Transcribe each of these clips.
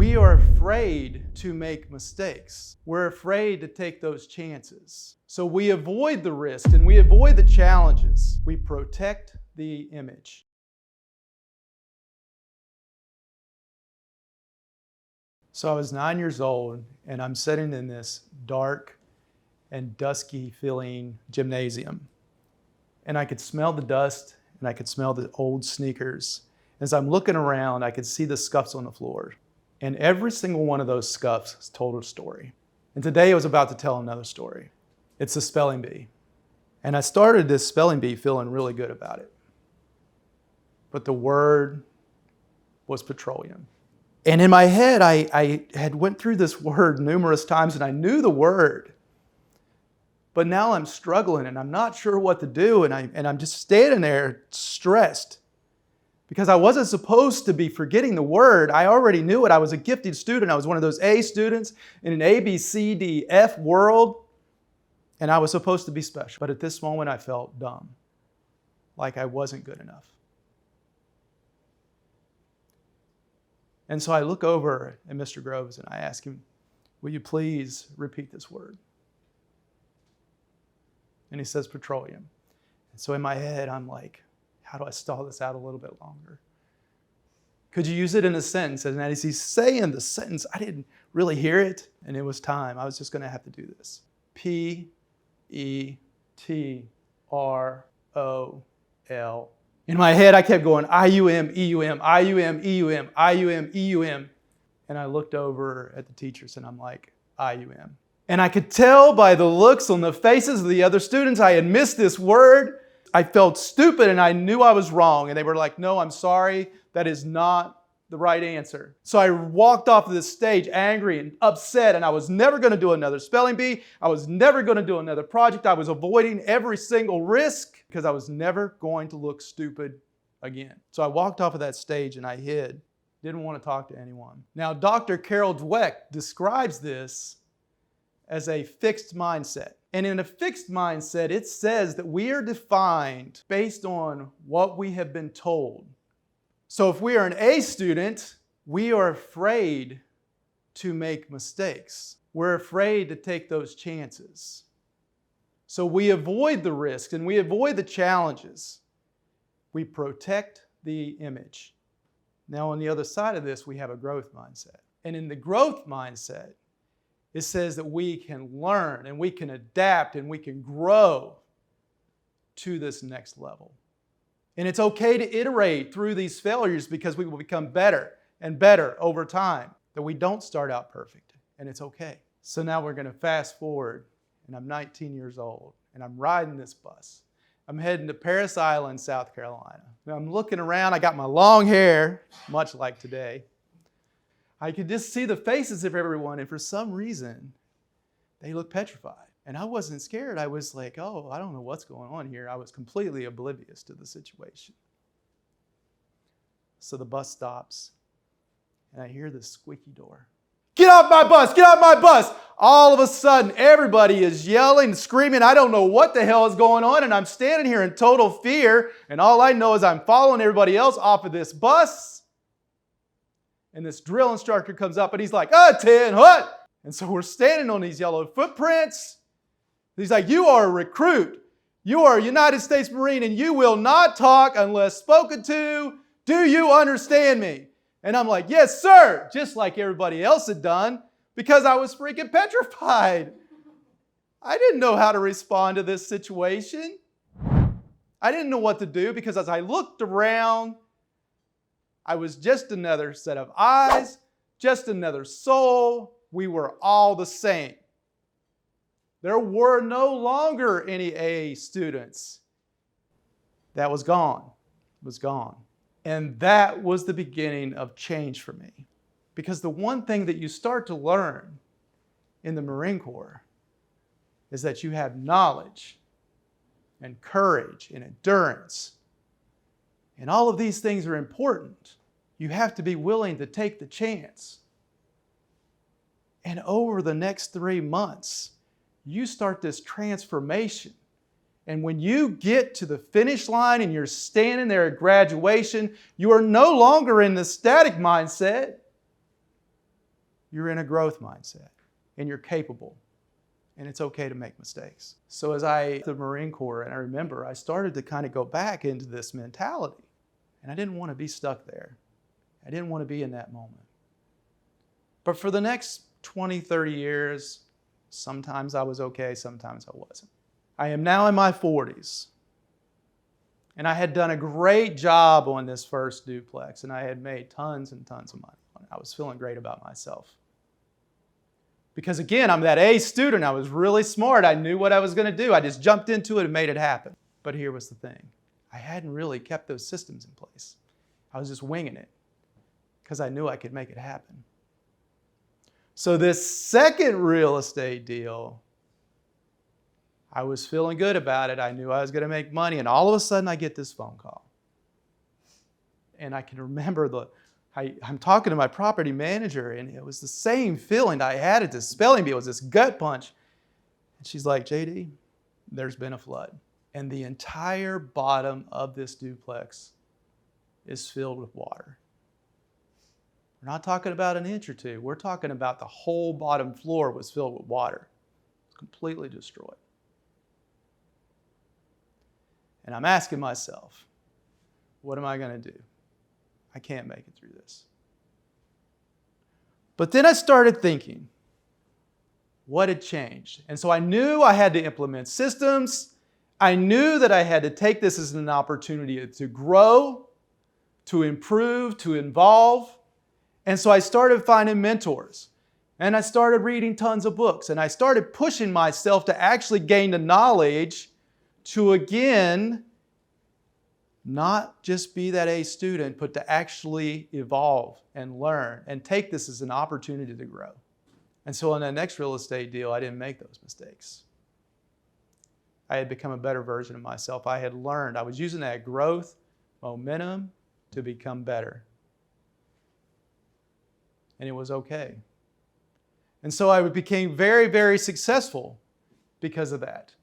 We are afraid to make mistakes. We're afraid to take those chances. So we avoid the risk and we avoid the challenges. We protect the image. So I was 9 years old and I'm sitting in this dark and dusky feeling gymnasium. And I could smell the dust and I could smell the old sneakers. As I'm looking around, I could see the scuffs on the floor. And every single one of those scuffs told a story. And today I was about to tell another story. It's a spelling bee. And I started this spelling bee feeling really good about it. But the word was petroleum. And in my head, I had went through this word numerous times and I knew the word. But now I'm struggling and I'm not sure what to do. And I'm just standing there stressed. Because I wasn't supposed to be forgetting the word. I already knew it. I was a gifted student. I was one of those A students in an A, B, C, D, F world. And I was supposed to be special. But at this moment, I felt dumb. Like I wasn't good enough. And so I look over at Mr. Groves and I ask him, will you please repeat this word? And he says petroleum. And so in my head, I'm like, how do I stall this out a little bit longer? Could you use it in a sentence? And as he's saying the sentence, I didn't really hear it. And it was time. I was just going to have to do this. P-E-T-R-O-L. In my head, I kept going, I-U-M, E-U-M, I-U-M, E-U-M, I-U-M, E-U-M. And I looked over at the teachers and I'm like, I-U-M. And I could tell by the looks on the faces of the other students, I had missed this word. I felt stupid and I knew I was wrong. And they were like, no, I'm sorry. That is not the right answer. So I walked off of this stage angry and upset, and I was never going to do another spelling bee. I was never going to do another project. I was avoiding every single risk because I was never going to look stupid again. So I walked off of that stage and I hid. Didn't want to talk to anyone. Now, Dr. Carol Dweck describes this as a fixed mindset. And in a fixed mindset, it says that we are defined based on what we have been told. So if we are an A student, we are afraid to make mistakes. We're afraid to take those chances. So we avoid the risks and we avoid the challenges. We protect the image. Now on the other side of this, we have a growth mindset. And in the growth mindset, it says that we can learn and we can adapt and we can grow to this next level. And it's okay to iterate through these failures because we will become better and better over time. That we don't start out perfect, and it's okay. So now we're going to fast forward, and I'm 19 years old, and I'm riding this bus. I'm heading to Parris Island, South Carolina. Now I'm looking around. I got my long hair, much like today. I could just see the faces of everyone, and for some reason, they look petrified. And I wasn't scared. I was like, oh, I don't know what's going on here. I was completely oblivious to the situation. So the bus stops, and I hear this squeaky door. Get off my bus! Get off my bus! All of a sudden, everybody is yelling, screaming. I don't know what the hell is going on, and I'm standing here in total fear, and all I know is I'm following everybody else off of this bus. And this drill instructor comes up, and he's like, 10, what? And so we're standing on these yellow footprints. He's like, you are a recruit. You are a United States Marine, and you will not talk unless spoken to. Do you understand me? And I'm like, yes, sir, just like everybody else had done, because I was freaking petrified. I didn't know how to respond to this situation. I didn't know what to do because as I looked around, I was just another set of eyes, just another soul. We were all the same. There were no longer any AA students. That was gone. It was gone. And that was the beginning of change for me. Because the one thing that you start to learn in the Marine Corps is that you have knowledge and courage and endurance. And all of these things are important. You have to be willing to take the chance. And over the next 3 months, you start this transformation. And when you get to the finish line and you're standing there at graduation, you are no longer in the static mindset. You're in a growth mindset and you're capable. And it's okay to make mistakes. So as the Marine Corps, and I remember I started to kind of go back into this mentality. And I didn't want to be stuck there. I didn't want to be in that moment. But for the next 20, 30 years, sometimes I was okay, sometimes I wasn't. I am now in my 40s. And I had done a great job on this first duplex, and I had made tons and tons of money on it. I was feeling great about myself. Because again, I'm that A student. I was really smart. I knew what I was going to do. I just jumped into it and made it happen. But here was the thing. I hadn't really kept those systems in place. I was just winging it because I knew I could make it happen. So this second real estate deal, I was feeling good about it. I knew I was going to make money. And all of a sudden, I get this phone call. And I can remember I'm talking to my property manager, and it was the same feeling I had at this spelling bee. It was this gut punch. And she's like, JD, there's been a flood. And the entire bottom of this duplex is filled with water. We're not talking about an inch or two. We're talking about the whole bottom floor was filled with water. It's completely destroyed. And I'm asking myself, what am I going to do? I can't make it through this. But then I started thinking, what had changed? And so I knew I had to implement systems. I knew that I had to take this as an opportunity to grow, to improve, to evolve. And so I started finding mentors. And I started reading tons of books. And I started pushing myself to actually gain the knowledge to, again, not just be that A student, but to actually evolve and learn and take this as an opportunity to grow. And so on that next real estate deal, I didn't make those mistakes. I had become a better version of myself. I had learned. I was using that growth momentum to become better. And it was okay. And so I became very, very successful because of that.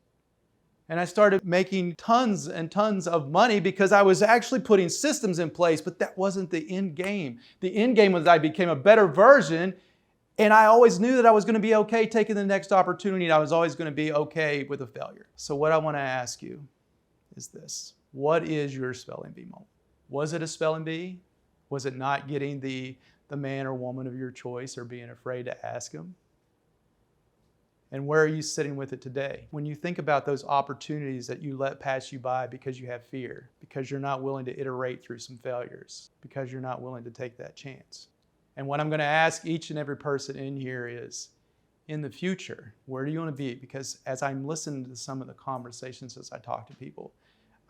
And I started making tons and tons of money because I was actually putting systems in place, but that wasn't the end game. The end game was I became a better version, and I always knew that I was going to be okay taking the next opportunity, and I was always going to be okay with a failure. So what I want to ask you is this. What is your spelling bee moment? Was it a spelling bee? Was it not getting the man or woman of your choice or being afraid to ask them? And where are you sitting with it today? When you think about those opportunities that you let pass you by because you have fear, because you're not willing to iterate through some failures, because you're not willing to take that chance. And what I'm going to ask each and every person in here is, in the future, where do you want to be? Because as I'm listening to some of the conversations as I talk to people,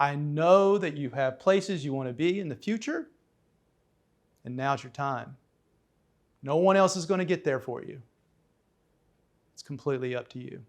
I know that you have places you want to be in the future, and now's your time. No one else is going to get there for you. It's completely up to you.